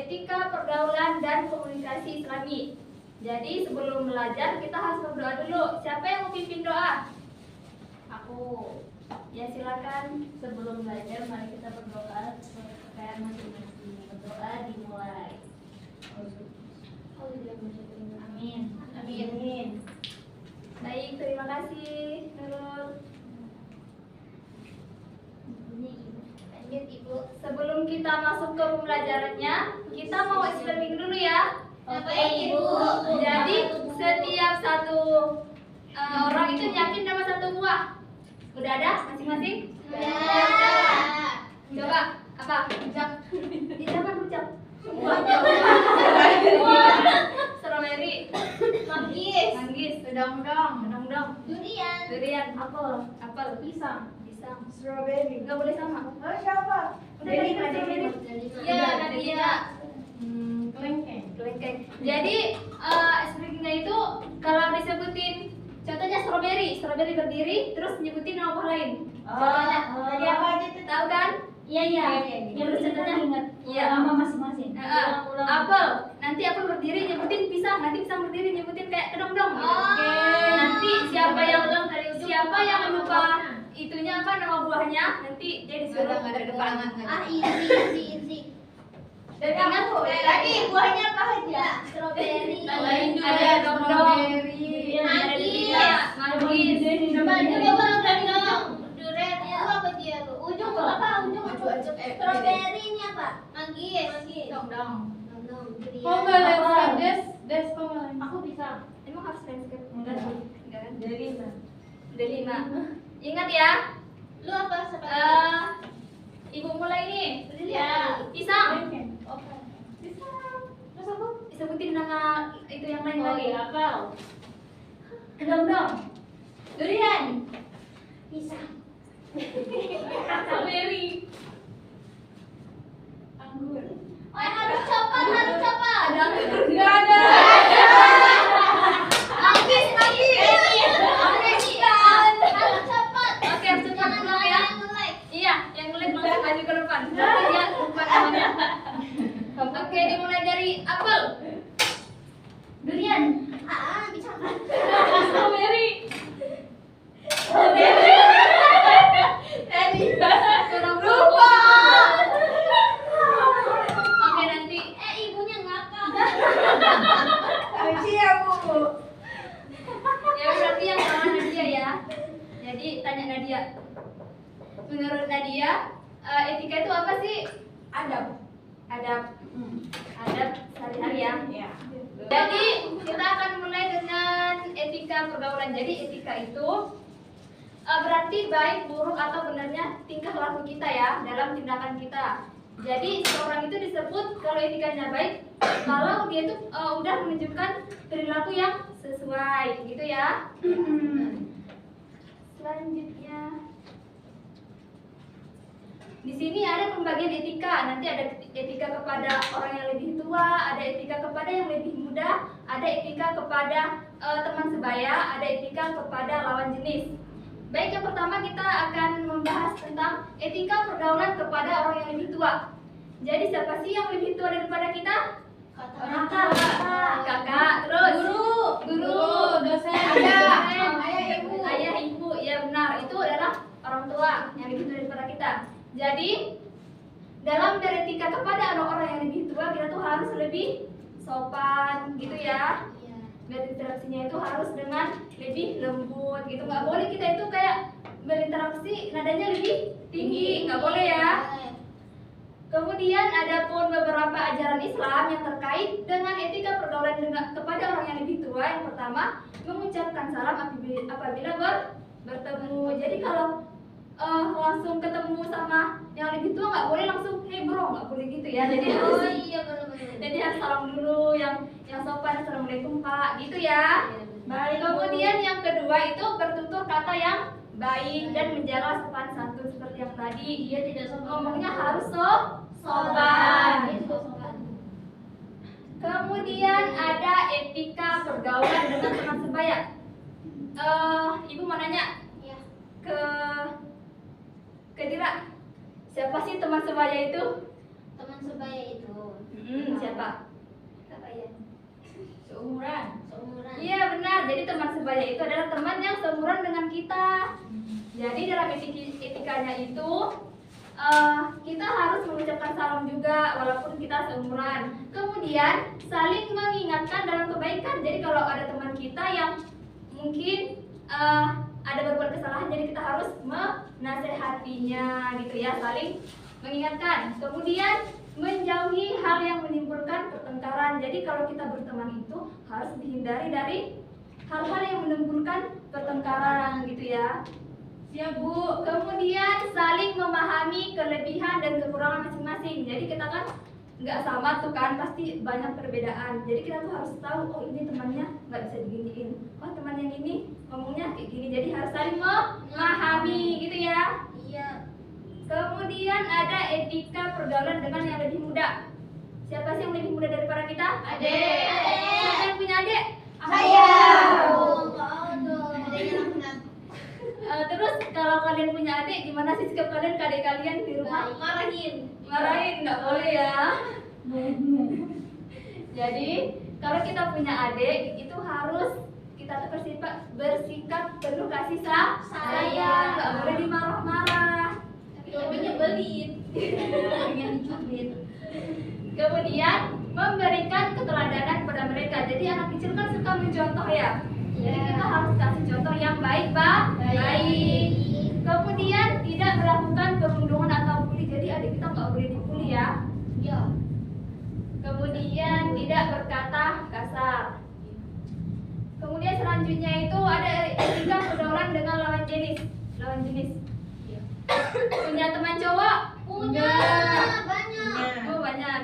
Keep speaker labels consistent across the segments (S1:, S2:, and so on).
S1: etika pergaulan dan komunikasi Islami. Jadi sebelum belajar kita harus berdoa dulu. Siapa yang mau pimpin doa? Aku. Ya silakan. Sebelum belajar mari kita berdoa supaya masing-masing. Berdoa dimulai. Amin. Amin. Baik, terima kasih Nurul. Lanjut Ibu. Sebelum kita masuk ke pembelajarannya, kita mau explaining dulu ya.
S2: Oke, Ibu.
S1: Jadi setiap satu orang itu yakin dapat satu buah. Udah ada masing-masing?
S2: Udah.
S1: Coba apa? Rujak. Jangan rujak. Buah. Strawberry.
S2: Manggis.
S1: Manggis.
S3: Sedang-dang.
S2: Durian.
S1: Durian. Apel.
S3: Pisang.
S1: Strawberry. Enggak boleh sama.
S3: Oh, siapa?
S1: Udah lima strawberry. Ya, Nadia.
S3: Kelengkeng.
S1: Jadi explaining-nya itu kalau disebutin contohnya strawberry berdiri terus nyebutin nama buah lain. Contohnya
S3: Tadi apa aja tuh?
S1: tahu kan?
S2: Iya.
S1: Yang contohnya ingat. Iya.
S2: Nama masing-masing.
S1: Apel. Nanti apel berdiri nyebutin pisang, nanti pisang berdiri nyebutin kayak kedong-dong.
S2: Oke.
S1: Nanti siapa yang lupa itunya apa nama buahnya, nanti dia disuruh
S3: Nggak ada
S1: ke depan.
S2: Easy.
S1: Dan ingat
S2: Lagi buahnya apa aja? Strawberry.
S1: ada kedong-dong. Manggis.
S2: Coba ulang dong. Durian itu apa dia? Ujung apa? Ujung. Strawberry ini apa? Manggis.
S1: Kedong-dong.
S3: Kok nggak landscape? Des kok nggak landscape?
S1: Aku bisa. Emang harus landscape? Enggak kan?
S3: Dari mana?
S1: Udah 5. Ingat ya.
S2: Lu apa?
S1: Ibu mulai nih.
S2: Ya.
S1: Pisang.
S2: Oke.
S1: Terus apa? Sebutin nama itu yang lain lagi.
S2: apel.
S1: Kedong-dong.
S2: Durian. Pisang.
S1: Strawberry.
S3: Anggur.
S2: Oh, harus cepat.
S1: Ada anggur.
S3: Nggak ada.
S2: Manggis. Harus cepat.
S1: Oke, cepat dulu ya. Iya, yang ngelik langsung maju ke depan. Berarti dia lupa namanya. Oke, dimulai dari apel.
S2: Durian. Bisa.
S1: Strawberry.
S3: Lupa.
S1: Oke, nanti
S2: Ibunya ngakak.
S3: Kunci ya, Bu.
S1: ya berarti yang salah Nadia ya. Jadi tanya Nadia. Menurut Nadia, etika itu apa sih? Adab sehari-hari ya.
S3: Iya.
S1: Jadi kita akan mulai dengan etika pergaulan. Jadi etika itu berarti baik, buruk atau benarnya tingkah laku kita ya dalam tindakan kita. Jadi seorang itu disebut kalau etikanya baik kalau dia itu udah menunjukkan perilaku yang sesuai gitu ya. Selanjutnya di sini ada pembagian etika. Nanti ada etika kepada orang yang lebih tua, ada etika kepada yang lebih muda, ada etika kepada teman sebaya, ada etika kepada lawan jenis. Baik, yang pertama kita akan membahas tentang etika pergaulan kepada orang yang lebih tua. Jadi siapa sih yang lebih tua daripada kita? Kakak, terus guru,
S3: dosen.
S1: ayah, ibu. Ya benar, itu adalah orang tua yang lebih tua daripada kita. Jadi dalam beretika kepada orang yang lebih tua kita tuh harus lebih sopan gitu ya. Berinteraksinya itu harus dengan lebih lembut gitu. Nggak boleh kita itu kayak berinteraksi nadanya lebih tinggi, nggak boleh ya. Kemudian ada pun beberapa ajaran Islam yang terkait dengan etika pergaulan kepada orang yang lebih tua. Yang pertama, mengucapkan salam apabila bertemu. Jadi kalau langsung ketemu sama yang lebih tua nggak boleh langsung hey bro, nggak boleh gitu ya. Jadi harus jadi harus salam dulu yang sopan, assalamualaikum pak gitu ya.
S3: Baik.
S1: Kemudian yang kedua itu bertutur kata yang baik dan menjaga sopan santun seperti yang tadi. Dia tidak sopan, ngomongnya harus sopan. Kemudian ada etika pergaulan dengan teman sebaya. Ibu mau nanya ke Dira, siapa sih teman sebaya itu?
S2: Teman sebaya itu
S1: Siapa?
S2: Apa ya?
S3: Seumuran.
S2: Seumuran.
S1: Iya benar. Jadi teman sebaya itu adalah teman yang seumuran dengan kita. Jadi dalam etikanya itu kita harus mengucapkan salam juga walaupun kita seumuran. Kemudian saling mengingatkan dalam kebaikan. Jadi kalau ada teman kita yang mungkin ada berbuat kesalahan, jadi kita harus menasehatinya gitu ya, saling mengingatkan. Kemudian menjauhi hal yang menimbulkan pertengkaran. Jadi kalau kita berteman itu harus dihindari dari hal-hal yang menimbulkan pertengkaran gitu ya.
S3: Siap, Bu.
S1: Kemudian saling memahami kelebihan dan kekurangan masing-masing. Jadi kita kan nggak sama tuh kan, pasti banyak perbedaan. Jadi kita tuh harus tahu, oh ini temannya nggak bisa diginiin, oh teman yang ini ngomongnya kayak gini. Jadi harus saling memahami gitu ya.
S2: Iya.
S1: Kemudian ada etika pergaulan dengan yang lebih muda. Siapa sih yang lebih muda daripada kita?
S3: Adek.
S1: Siapa yang punya adik?
S2: Saya. Oh, dong. Adanya Rahmat.
S1: Terus kalau kalian punya adik, gimana sih sikap kalian ke adik kalian di rumah?
S2: Marahin.
S1: Marahin, nggak boleh ya. Jadi kalau kita punya adik itu harus kita tuh bersikap penuh kasih sayang, nggak boleh dimarah-marah.
S2: Tapi nyebelin. Pengen dicubit.
S1: Kemudian memberikan keteladanan kepada mereka. Jadi anak kecil kan suka mencontoh ya. Jadi kita harus kasih contoh yang baik. Kemudian tidak melakukan perundungan atau bully. Jadi adik kita nggak boleh dibully ya.
S2: Iya.
S1: Kemudian tidak berkata kasar. Kemudian selanjutnya itu ada etika pergaulan dengan lawan jenis. Punya teman cowok?
S2: Punya banyak.
S1: Oh banyak.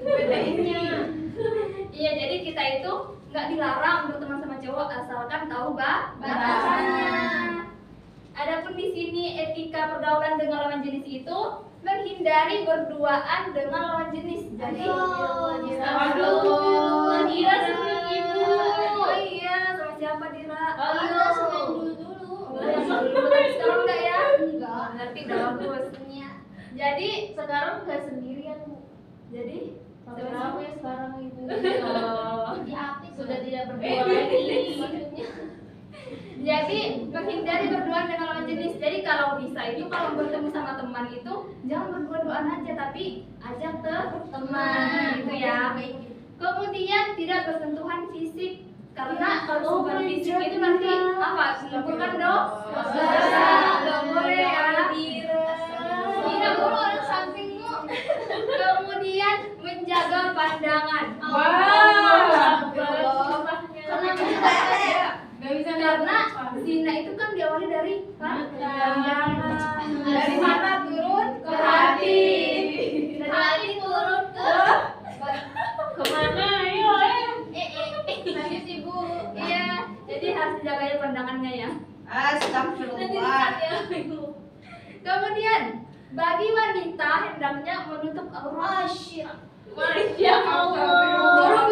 S3: Bedainnya.
S1: Iya, jadi kita itu nggak dilarang berteman sama cowok asalkan tahu
S3: Batasannya.
S1: batasannya. Adapun di sini etika pergaulan dengan lawan jenis itu menghindari berduaan dengan lawan jenis. Jadi
S3: Aduh,
S1: Dira sering ibu. Oh iya, sama siapa Dira?
S2: Iya, sama yang dulu.
S1: Tapi sekarang enggak ya?
S2: Enggak.
S1: Berarti udah bagus.
S2: Punya.
S1: Jadi
S3: Sekarang nggak sendirian, Bu.
S1: jadi
S3: Rame sekarang itu.
S2: Di HP
S3: Sudah tidak berdua lagi.
S2: maksudnya.
S1: Jadi menghindari berduaan dengan lawan jenis. Jadi kalau bisa itu kalau bertemu sama teman itu jangan berdua-duaan aja, tapi ajak teman gitu ya. Kemudian tidak bersentuhan fisik karena kalau sentuhan fisik itu nanti apa? Menimbulkan dosa. Nggak boleh ya. Tidak boleh orang sampingmu. Kemudian menjaga pandangan.
S3: Gak bisa
S1: Karena zina itu kan diawali dari pandangan.
S3: Dari mata turun
S1: Ke hati.
S2: Dari hati turun ke
S3: kemana? Ayo, ayo.
S2: Lanjut Ibu.
S1: Iya, jadi harus dijaga ya pandangannya ya.
S4: Astagfirullah.
S1: Kemudian bagi wanita hendaknya menutup aurat.
S3: Masya Allah.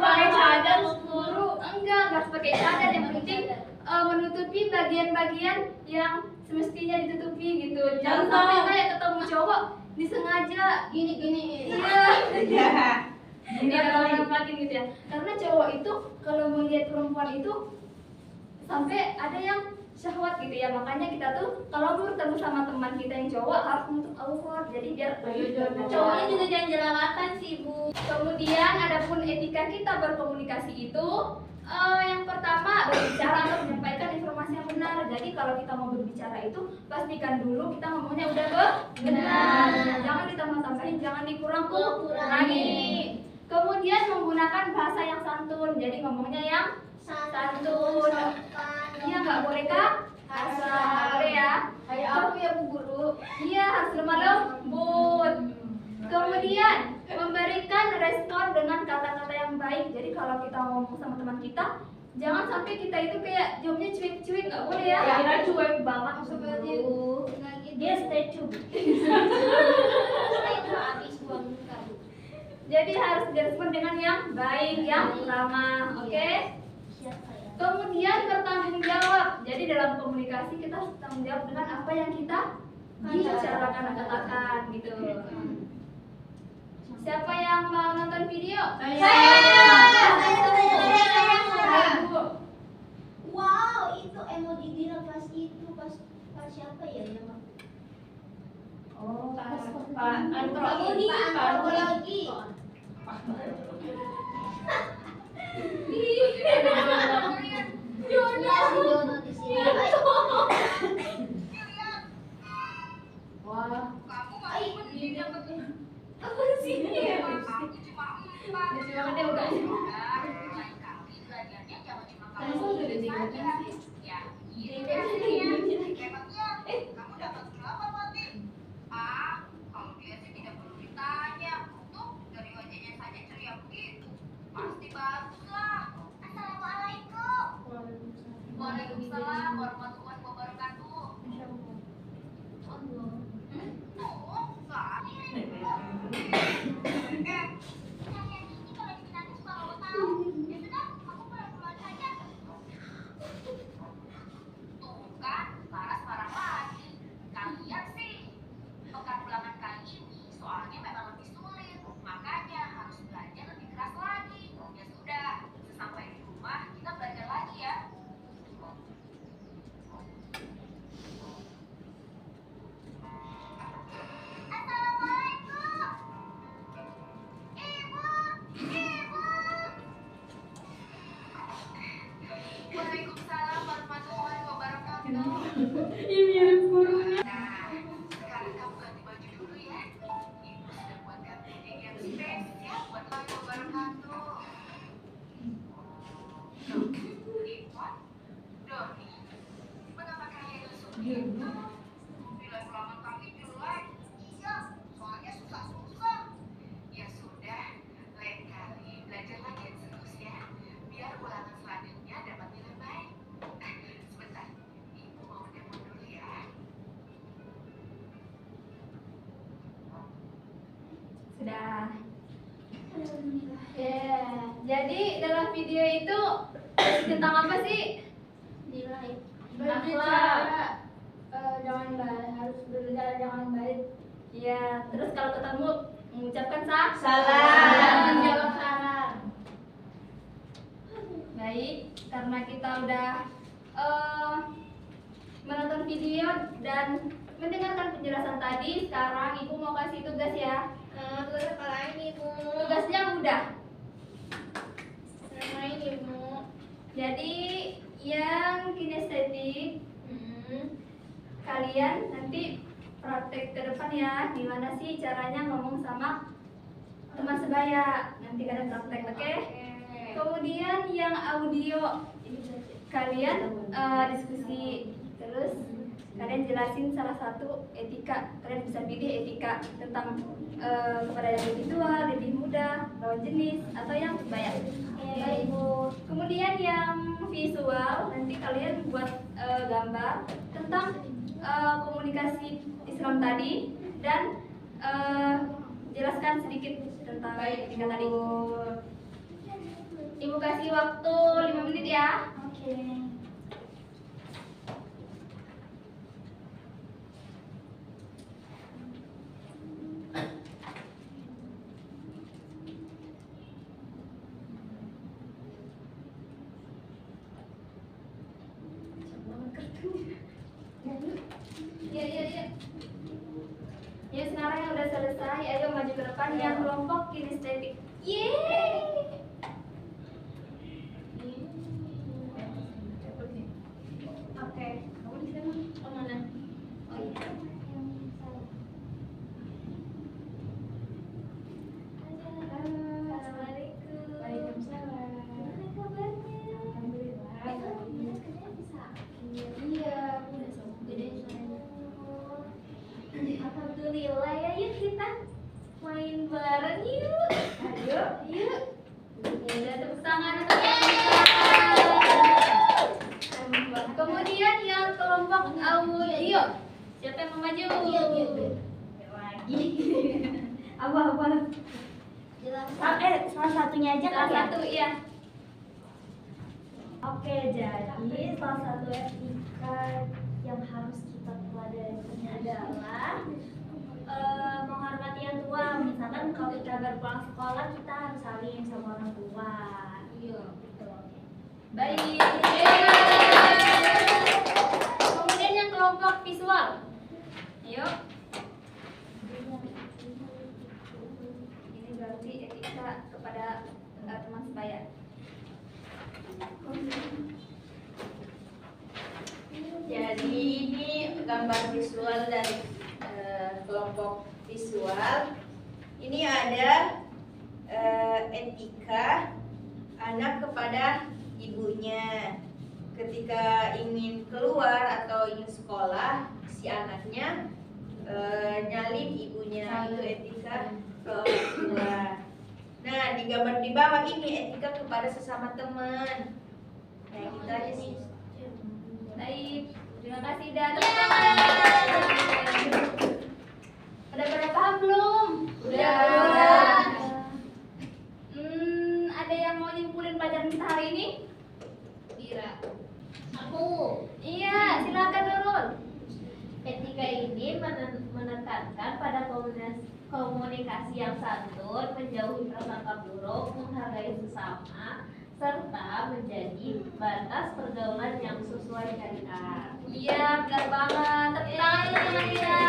S1: Pakai cadar, guru enggak harus pakai cadar, yang penting menutupi bagian-bagian yang semestinya ditutupi gitu. Jangan sampai kayak ketemu cowok disengaja
S2: Gini.
S1: iya
S4: Ya.
S1: nampakin gitu ya. Karena cowok itu kalau melihat perempuan itu sampai ada yang syahwat gitu ya. Makanya kita tuh kalau bertemu sama teman kita yang cowok harus menutup aurat. Jadi biar
S2: Cowoknya juga jangan jerawatan sih Bu.
S1: Kemudian adapun etika kita berkomunikasi itu yang pertama berbicara atau menyampaikan informasi yang benar. Jadi kalau kita mau berbicara itu pastikan dulu kita ngomongnya udah benar. Jangan ditambah-tambahin, jangan dikurang-kurangi. Kemudian menggunakan bahasa yang santun. Jadi ngomongnya yang santun. Iya, nggak boleh kasar, nggak boleh ya.
S2: Kayak aku ya Bu Guru.
S1: Iya, harus lemah lembut. Kemudian memberikan respon dengan kata-kata yang baik. Jadi kalau kita ngomong sama teman kita, jangan sampai kita itu kayak jawabnya cuek-cuek, nggak boleh ya.
S3: Kira cuek banget
S2: Seperti
S3: dia stay cuek.
S2: habis buang muka Bu.
S1: Jadi harus direspon dengan yang baik, yang ramah, oke?
S2: Siapa ya?
S1: Kemudian bertanggung jawab. Jadi dalam komunikasi kita harus bertanggung jawab dengan apa yang kita bicarakan, katakan gitu. Siapa yang mau nonton video?
S2: Wow, itu emoji Dira pas itu pas siapa ya yang
S3: Oh, Pak
S2: lagi. Jono di sini.
S3: Wah.
S1: Apa sih? Lucu banget ya mukanya.
S3: Langsung udah diingatkan sih.
S4: Kamu dapat berapa, Mati? Kalau dia sih tidak perlu ditanya. Tuh, dari wajahnya saja ceria begitu. Pasti bagus lah. Assalamualaikum. Waalaikumsalam warahmatullahi wabarakatuh. Tuh, enggak. Kalian ini kalau dibilangin suka nggak tahu. Ya sudah, aku pulang saja. Tuh kan, Laras marah lagi. Kalian sih, pekan ulangan kali ini soalnya memang lebih sulit. Makanya harus belajar lebih keras lagi. Ya sudah, sesampai di rumah kita belajar lagi ya. Assalamualaikum. Ibu, ibu. Waalaikumsalam warahmatullahi wabarakatuh.
S1: Ini mirip gurunya.
S4: Nah, sekarang kamu ganti baju dulu ya. Ibu sudah buatkan piring yang spesial buat Warahmatullahi wabarakatuh. Iwan, Doni, mengapa kalian begitu? Nilai ulangan kami jelek. Iya, soalnya susah-susah. Ya sudah, lain kali belajar lagi yang serius ya. Biar ulangan selanjutnya dapat nilai baik. Sebentar, ibu mau demo dulu ya.
S1: Sudah. Ya, jadi dalam video itu tentang apa sih?
S3: Berbicara.
S1: Jangan baik, harus berbicara jangan baik. Ya, terus kalau ketemu mengucapkan salam. Menjawab salam. Baik, karena kita udah menonton video dan mendengarkan penjelasan tadi, sekarang ibu mau kasih tugas ya.
S2: Tugas apa lagi, Bu?
S1: Tugasnya mudah.
S2: Nama ini, Bu.
S1: Jadi yang kinestetik kalian nanti praktek ke depan ya, gimana sih caranya ngomong sama teman sebaya, nanti ada praktek, oke? Kemudian yang audio kalian diskusi, terus kalian jelasin salah satu etika, kalian bisa pilih etika tentang kepada yang lebih tua, lebih muda, lawan jenis atau yang sebaya.
S2: Baik, Bu.
S1: Kemudian yang visual, nanti kalian buat gambar tentang komunikasi Islam tadi dan jelaskan sedikit tentang etika tadi. Ibu kasih waktu 5 menit ya.
S2: Oke.
S1: Iya. Ya sekarang yang udah selesai, ayo maju ke depan yang kelompok kinestetik. Yeay. Oke, kamu di sana? Oh mana? Oh iya. Assalamualaikum.
S3: Waalaikumsalam.
S1: Gimana kabarnya?
S3: Alhamdulillah.
S1: Iya, udah gede suaranya. Alhamdulillah ya, yuk kita main bareng yuk. Ayo, yuk. Ya, tepuk tangan untuk kita. Kemudian yang kelompok audio, siapa yang mau maju? Lagi. Apa?
S2: Salah satunya aja
S1: Salah
S2: kali ya?
S1: satu, iya.
S2: Oke, jadi salah satu etika yang harus kita pelajari adalah menghormati yang tua. Misalkan kalau kita
S1: Baik. Kemudian yang kelompok visual. Ayo. Ini berarti etika kepada teman sebaya.
S2: Jadi ini gambar visual dari kelompok visual. Ini ada etika anak kepada ibunya. Ketika ingin keluar atau ingin sekolah, si anaknya nyalin ibunya. Itu etika ke orang tua. Nah, di gambar di bawah ini etika kepada sesama teman. Nah, gitu aja sih.
S1: Baik. Terima kasih dan tepuk tangan. Udah pada paham belum?
S2: Udah.
S1: Ada yang mau nyimpulin pelajaran kita hari ini?
S2: Kira. Aku.
S1: Iya, silakan Nurul.
S3: Etika ini menekankan pada komunikasi yang santun, menjauhi prasangka buruk, menghargai sesama, serta menjadi batas pergaulan yang sesuai syariat.
S1: Iya, benar banget. Tepuk tangan untuk Nadia.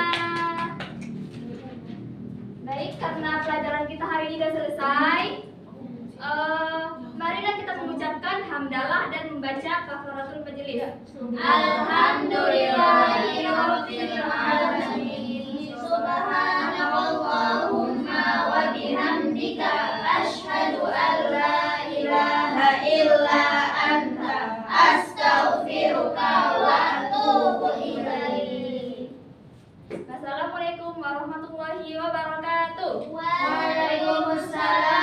S1: Baik, karena pelajaran kita hari ini sudah selesai, marilah kita mengucapkan hamdalah dan membaca kafaratul majelis.
S2: Alhamdulillahirabbil alamin. Subhanakallahumma wa bihamdika asyhadu an la ilaha illa anta astaghfiruka wa atubu ilaik.
S1: Wassalamualaikum warahmatullahi wabarakatuh.
S2: Waalaikumsalam